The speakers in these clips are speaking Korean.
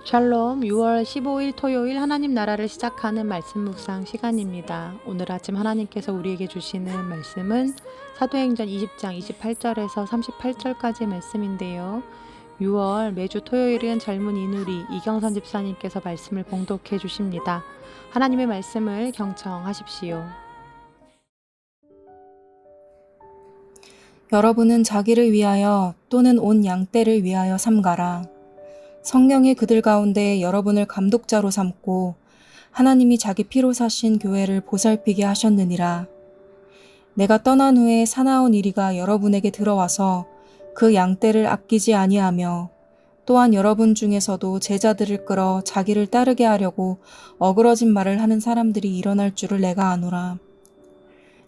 샬롬 6월 15일 토요일 하나님 나라를 시작하는 말씀 묵상 시간입니다. 오늘 아침 하나님께서 우리에게 주시는 말씀은 사도행전 20장 28절에서 38절까지 말씀인데요. 6월 매주 토요일은 젊은 이누리 이경선 집사님께서 말씀을 봉독해 주십니다. 하나님의 말씀을 경청하십시오. 여러분은 자기를 위하여 또는 온 양떼를 위하여 삼가라. 성령이 그들 가운데 여러분을 감독자로 삼고 하나님이 자기 피로 사신 교회를 보살피게 하셨느니라. 내가 떠난 후에 사나운 이리가 여러분에게 들어와서 그 양떼를 아끼지 아니하며 또한 여러분 중에서도 제자들을 끌어 자기를 따르게 하려고 어그러진 말을 하는 사람들이 일어날 줄을 내가 아노라.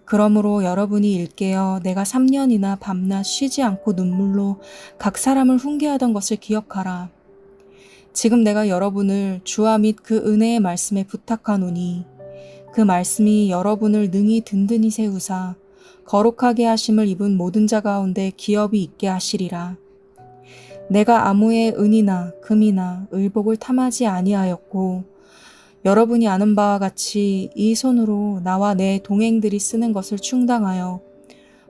그러므로 여러분이 일깨어 내가 3년이나 밤낮 쉬지 않고 눈물로 각 사람을 훈계하던 것을 기억하라. 지금 내가 여러분을 주와 및 그 은혜의 말씀에 부탁하노니 그 말씀이 여러분을 능히 든든히 세우사 거룩하게 하심을 입은 모든 자 가운데 기업이 있게 하시리라. 내가 아무의 은이나 금이나 의복을 탐하지 아니하였고 여러분이 아는 바와 같이 이 손으로 나와 내 동행들이 쓰는 것을 충당하여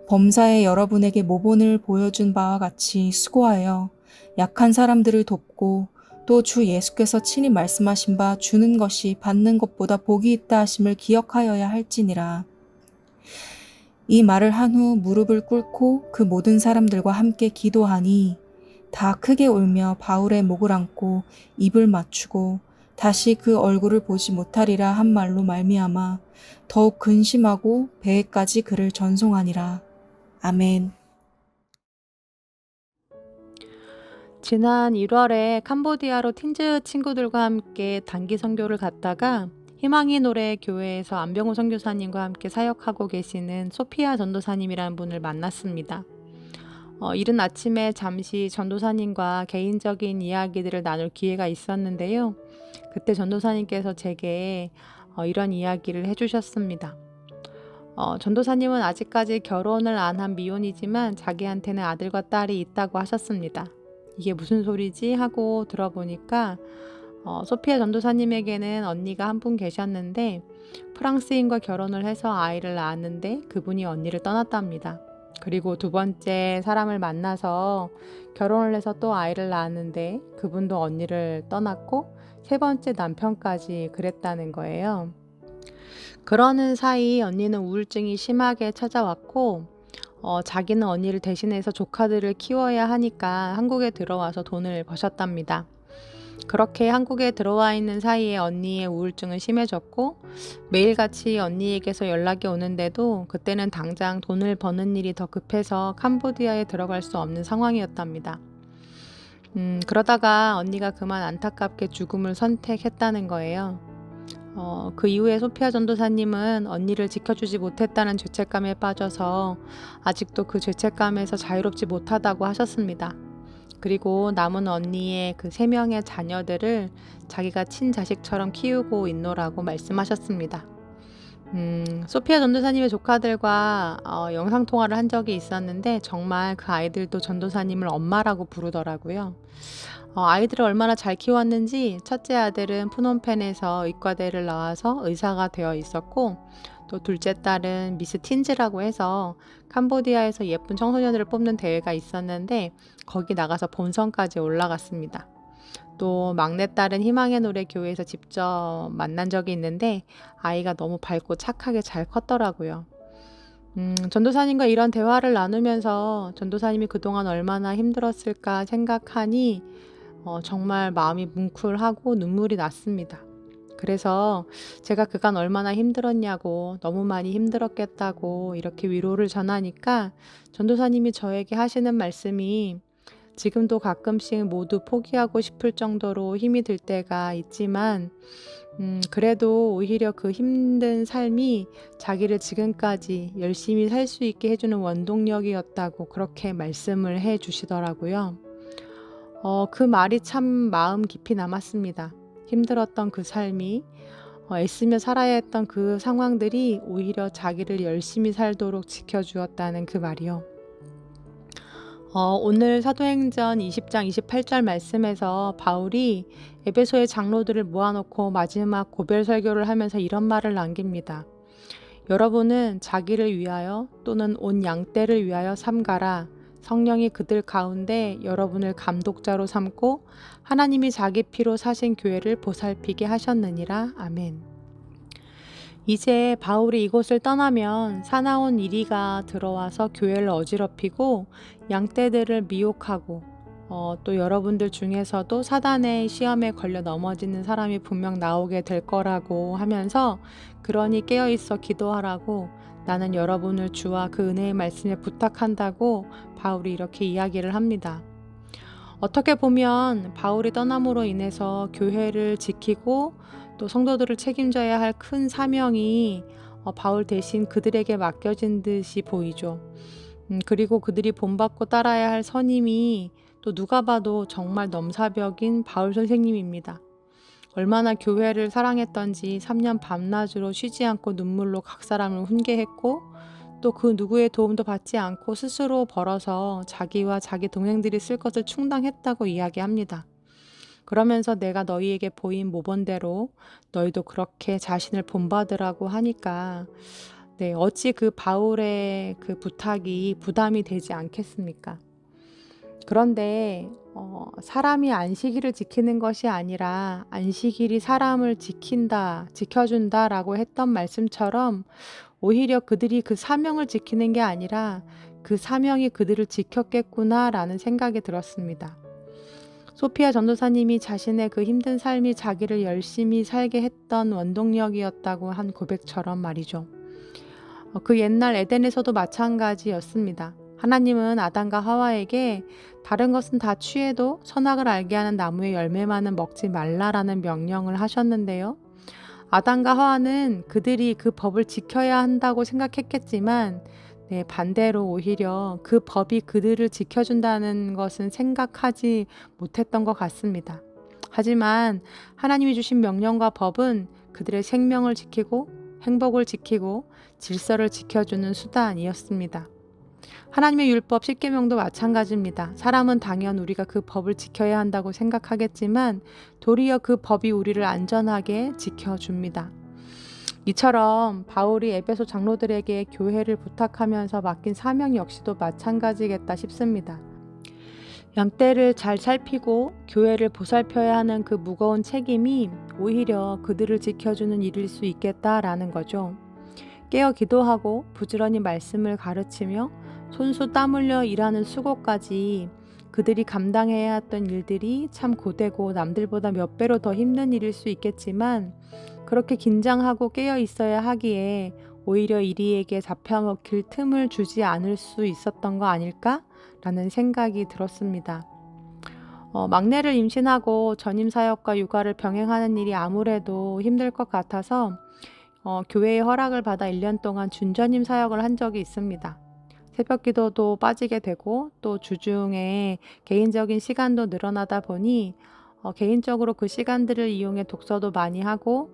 범사에 여러분에게 모본을 보여준 바와 같이 수고하여 약한 사람들을 돕고 또 주 예수께서 친히 말씀하신 바 주는 것이 받는 것보다 복이 있다 하심을 기억하여야 할지니라. 이 말을 한 후 무릎을 꿇고 그 모든 사람들과 함께 기도하니 다 크게 울며 바울의 목을 안고 입을 맞추고 다시 그 얼굴을 보지 못하리라 한 말로 말미암아 더욱 근심하고 배에까지 그를 전송하니라. 아멘. 지난 1월에 캄보디아로 틴즈 친구들과 함께 단기 선교를 갔다가 희망의 노래 교회에서 안병호 선교사님과 함께 사역하고 계시는 소피아 전도사님이라는 분을 만났습니다. 이른 아침에 잠시 전도사님과 개인적인 이야기들을 나눌 기회가 있었는데요. 그때 전도사님께서 제게 이런 이야기를 해주셨습니다. 전도사님은 아직까지 결혼을 안 한 미혼이지만 자기한테는 아들과 딸이 있다고 하셨습니다. 이게 무슨 소리지 하고 들어보니까 소피아 전도사님에게는 언니가 한 분 계셨는데 프랑스인과 결혼을 해서 아이를 낳았는데 그분이 언니를 떠났답니다. 그리고 두 번째 사람을 만나서 결혼을 해서 또 아이를 낳았는데 그분도 언니를 떠났고 세 번째 남편까지 그랬다는 거예요. 그러는 사이 언니는 우울증이 심하게 찾아왔고 자기는 언니를 대신해서 조카들을 키워야 하니까 한국에 들어와서 돈을 버셨답니다. 그렇게 한국에 들어와 있는 사이에 언니의 우울증은 심해졌고 매일같이 언니에게서 연락이 오는데도 그때는 당장 돈을 버는 일이 더 급해서 캄보디아에 들어갈 수 없는 상황이었답니다. 그러다가 언니가 그만 안타깝게 죽음을 선택했다는 거예요. 그 이후에 소피아 전도사님은 언니를 지켜주지 못했다는 죄책감에 빠져서 아직도 그 죄책감에서 자유롭지 못하다고 하셨습니다. 그리고 남은 언니의 그 3명의 자녀들을 자기가 친자식처럼 키우고 있노라고 말씀하셨습니다. 소피아 전도사님의 조카들과 영상통화를 한 적이 있었는데 정말 그 아이들도 전도사님을 엄마라고 부르더라고요. 아이들을 얼마나 잘 키웠는지 첫째 아들은 푸놈펜에서 의과대를 나와서 의사가 되어 있었고 또 둘째 딸은 미스 틴즈라고 해서 캄보디아에서 예쁜 청소년들을 뽑는 대회가 있었는데 거기 나가서 본선까지 올라갔습니다. 또 막내딸은 희망의 노래 교회에서 직접 만난 적이 있는데 아이가 너무 밝고 착하게 잘 컸더라고요. 전도사님과 이런 대화를 나누면서 전도사님이 그동안 얼마나 힘들었을까 생각하니 정말 마음이 뭉클하고 눈물이 났습니다. 그래서 제가 그간 얼마나 힘들었냐고 너무 많이 힘들었겠다고 이렇게 위로를 전하니까 전도사님이 저에게 하시는 말씀이 지금도 가끔씩 모두 포기하고 싶을 정도로 힘이 들 때가 있지만 그래도 오히려 그 힘든 삶이 자기를 지금까지 열심히 살 수 있게 해주는 원동력이었다고 그렇게 말씀을 해 주시더라고요. 그 말이 참 마음 깊이 남았습니다. 힘들었던 그 삶이 애쓰며 살아야 했던 그 상황들이 오히려 자기를 열심히 살도록 지켜주었다는 그 말이요. 오늘 사도행전 20장 28절 말씀에서 바울이 에베소의 장로들을 모아놓고 마지막 고별 설교를 하면서 이런 말을 남깁니다. 여러분은 자기를 위하여 또는 온 양떼를 위하여 삼가라. 성령이 그들 가운데 여러분을 감독자로 삼고 하나님이 자기 피로 사신 교회를 보살피게 하셨느니라. 아멘. 이제 바울이 이곳을 떠나면 사나운 이리가 들어와서 교회를 어지럽히고 양떼들을 미혹하고 또 여러분들 중에서도 사단의 시험에 걸려 넘어지는 사람이 분명 나오게 될 거라고 하면서 그러니 깨어있어 기도하라고 나는 여러분을 주와 그 은혜의 말씀에 부탁한다고 바울이 이렇게 이야기를 합니다. 어떻게 보면 바울이 떠남으로 인해서 교회를 지키고 또 성도들을 책임져야 할 큰 사명이 바울 대신 그들에게 맡겨진 듯이 보이죠. 그리고 그들이 본받고 따라야 할 선임이 또 누가 봐도 정말 넘사벽인 바울 선생님입니다. 얼마나 교회를 사랑했던지 3년 밤낮으로 쉬지 않고 눈물로 각 사람을 훈계했고 또 그 누구의 도움도 받지 않고 스스로 벌어서 자기와 자기 동행들이 쓸 것을 충당했다고 이야기합니다. 그러면서 내가 너희에게 보인 모본대로 너희도 그렇게 자신을 본받으라고 하니까 어찌 그 바울의 그 부탁이 부담이 되지 않겠습니까? 그런데 사람이 안식일을 지키는 것이 아니라 안식일이 사람을 지켜준다라고 했던 말씀처럼 오히려 그들이 그 사명을 지키는 게 아니라 그 사명이 그들을 지켰겠구나라는 생각이 들었습니다. 소피아 전도사님이 자신의 그 힘든 삶이 자기를 열심히 살게 했던 원동력이었다고 한 고백처럼 말이죠. 그 옛날 에덴에서도 마찬가지였습니다. 하나님은 아담과 하와에게 다른 것은 다 취해도 선악을 알게 하는 나무의 열매만은 먹지 말라라는 명령을 하셨는데요. 아담과 하와는 그들이 그 법을 지켜야 한다고 생각했겠지만 반대로 오히려 그 법이 그들을 지켜준다는 것은 생각하지 못했던 것 같습니다. 하지만 하나님이 주신 명령과 법은 그들의 생명을 지키고 행복을 지키고 질서를 지켜주는 수단이었습니다. 하나님의 율법 10계명도 마찬가지입니다. 사람은 당연 우리가 그 법을 지켜야 한다고 생각하겠지만 도리어 그 법이 우리를 안전하게 지켜줍니다. 이처럼 바울이 에베소 장로들에게 교회를 부탁하면서 맡긴 사명 역시도 마찬가지겠다 싶습니다. 양떼를 잘 살피고 교회를 보살펴야 하는 그 무거운 책임이 오히려 그들을 지켜주는 일일 수 있겠다라는 거죠. 깨어 기도하고 부지런히 말씀을 가르치며 손수 땀 흘려 일하는 수고까지 그들이 감당해야 했던 일들이 참 고되고 남들보다 몇 배로 더 힘든 일일 수 있겠지만 그렇게 긴장하고 깨어 있어야 하기에 오히려 이리에게 잡혀먹힐 틈을 주지 않을 수 있었던 거 아닐까라는 생각이 들었습니다. 막내를 임신하고 전임 사역과 육아를 병행하는 일이 아무래도 힘들 것 같아서 교회의 허락을 받아 1년 동안 준전임 사역을 한 적이 있습니다. 새벽 기도도 빠지게 되고 또 주중에 개인적인 시간도 늘어나다 보니 개인적으로 그 시간들을 이용해 독서도 많이 하고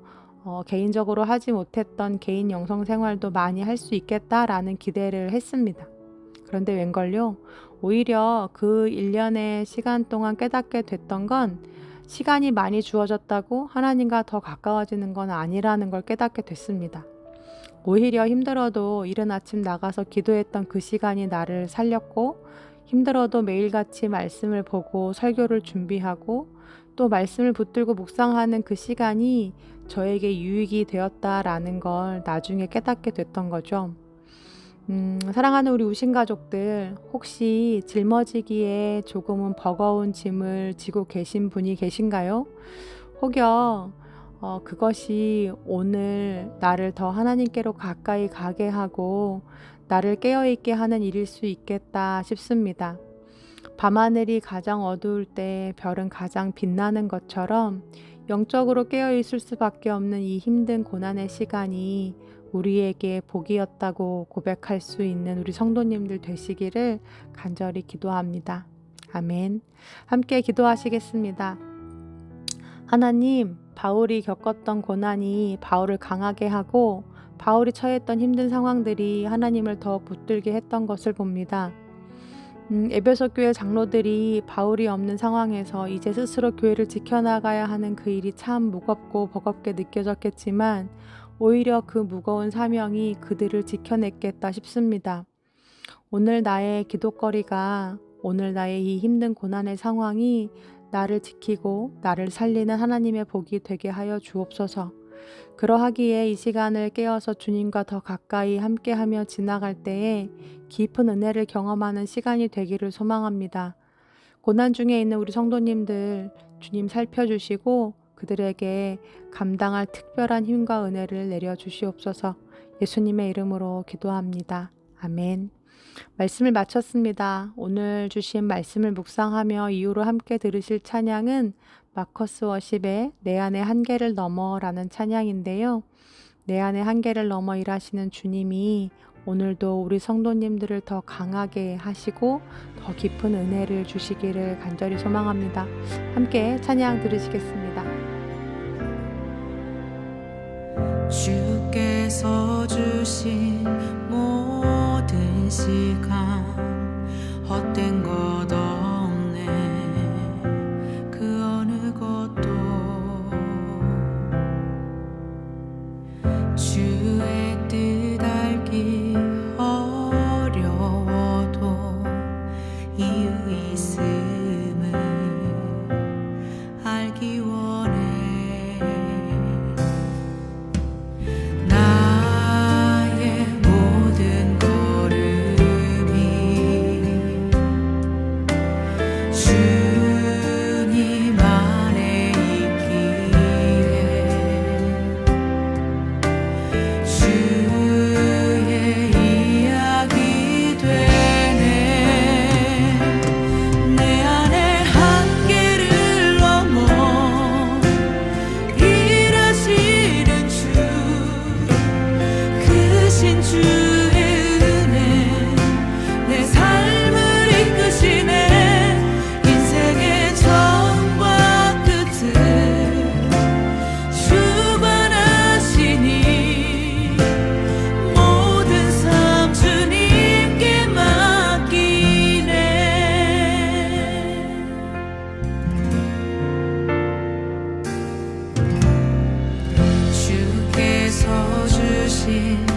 개인적으로 하지 못했던 개인 영성 생활도 많이 할 수 있겠다라는 기대를 했습니다. 그런데 웬걸요? 오히려 그 1년의 시간 동안 깨닫게 됐던 건 시간이 많이 주어졌다고 하나님과 더 가까워지는 건 아니라는 걸 깨닫게 됐습니다. 오히려 힘들어도 이른 아침 나가서 기도했던 그 시간이 나를 살렸고 힘들어도 매일같이 말씀을 보고 설교를 준비하고 또 말씀을 붙들고 묵상하는 그 시간이 저에게 유익이 되었다라는 걸 나중에 깨닫게 됐던 거죠. 사랑하는 우리 우신 가족들, 혹시 짊어지기에 조금은 버거운 짐을 지고 계신 분이 계신가요? 혹여 그것이 오늘 나를 더 하나님께로 가까이 가게 하고 나를 깨어있게 하는 일일 수 있겠다 싶습니다. 밤하늘이 가장 어두울 때 별은 가장 빛나는 것처럼 영적으로 깨어있을 수밖에 없는 이 힘든 고난의 시간이 우리에게 복이었다고 고백할 수 있는 우리 성도님들 되시기를 간절히 기도합니다. 아멘. 함께 기도하시겠습니다. 하나님, 바울이 겪었던 고난이 바울을 강하게 하고 바울이 처했던 힘든 상황들이 하나님을 더 붙들게 했던 것을 봅니다. 에베소 교회 장로들이 바울이 없는 상황에서 이제 스스로 교회를 지켜나가야 하는 그 일이 참 무겁고 버겁게 느껴졌겠지만 오히려 그 무거운 사명이 그들을 지켜냈겠다 싶습니다. 오늘 나의 기도거리가, 오늘 나의 이 힘든 고난의 상황이 나를 지키고 나를 살리는 하나님의 복이 되게 하여 주옵소서. 그러하기에 이 시간을 깨어서 주님과 더 가까이 함께하며 지나갈 때에 깊은 은혜를 경험하는 시간이 되기를 소망합니다. 고난 중에 있는 우리 성도님들 주님 살펴주시고 그들에게 감당할 특별한 힘과 은혜를 내려주시옵소서. 예수님의 이름으로 기도합니다. 아멘. 말씀을 마쳤습니다. 오늘 주신 말씀을 묵상하며 이후로 함께 들으실 찬양은 마커스 워십의 내 안의 한계를 넘어라는 찬양인데요. 내 안의 한계를 넘어 일하시는 주님이 오늘도 우리 성도님들을 더 강하게 하시고 더 깊은 은혜를 주시기를 간절히 소망합니다. 함께 찬양 들으시겠습니다. 주께서 주신 모든 시간 헛된 것 없네 그 어느 것도 주의 뜻 알기 어려워도 이유 있음을 알기 원해 나의 모든 걸음이 주님 안에 있기에 주의 이야기 되네 내 안의 한계를 넘어 일하시는 주 크신 주의 은혜 내 삶을 이끄시네 인생의 처음과 끝을 주관하시니 모든 삶 주님께 맡기네 주께서 주신